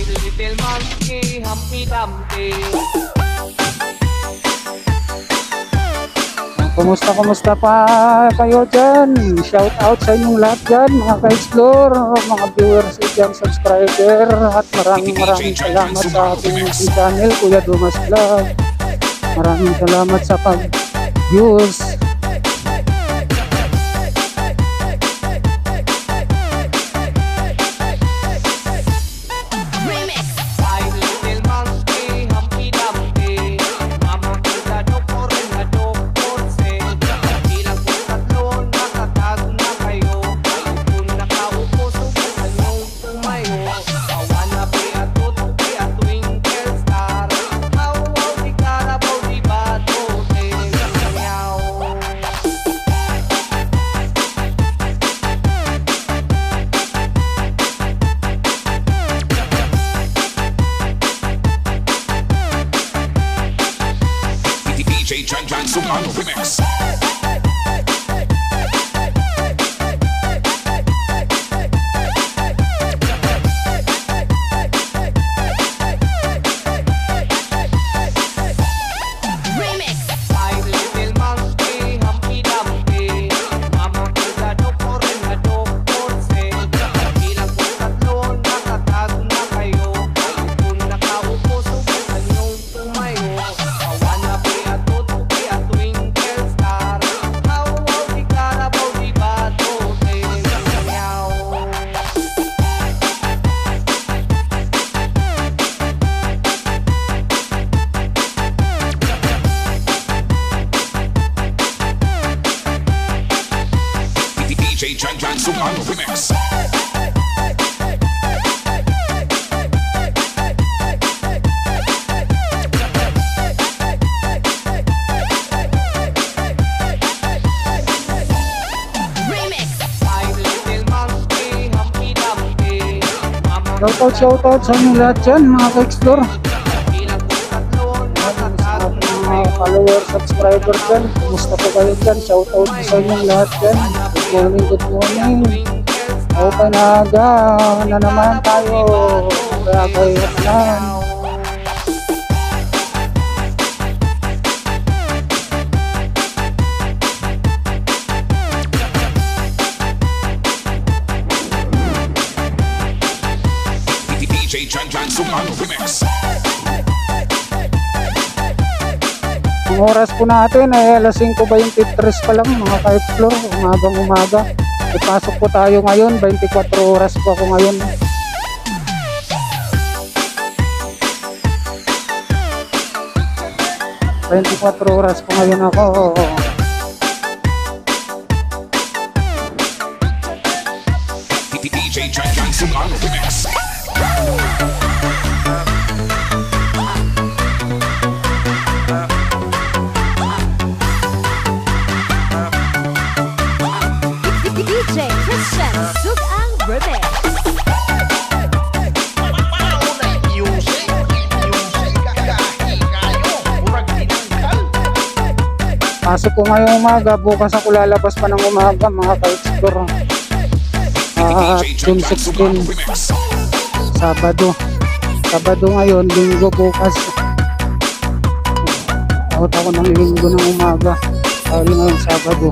little monkey, Humpty Dumpty. Kumusta pa kayo dyan? Shout out sa inyong lahat dyan, mga ka-explore, mga viewers dyan, subscriber, at maraming salamat sa ating YouTube channel, Kuya Dumas Vlog. Maraming salamat sa pag-views. DJ Chan Suman Remix. DJ Chan Suman Remix. Shoutout sa inyong lahat dyan, mga ka-explore. Mga followers, subscribers dyan, kumusta po kayo dyan? Shoutout sa inyong lahat dyan. Good morning. Open aga na naman tayo. Kaya kayo naman. DJ Chan Suman Remix. Ang oras po natin ay alas 5:23 pa lang, mga ka-explore, umaga. Ipasok po tayo ngayon, 24 oras po ako ngayon. Oras po ngayon ako. DJ Chan Suman Remix. DJ Christian Sugang Remix. Pasok ko ngayong umaga, bukas ako lalabas pa ng umaga, mga ka-explore. June 16, Sabado ngayon, Linggo bukas. Out ako ng Linggo ng umaga, ngayon Sabado.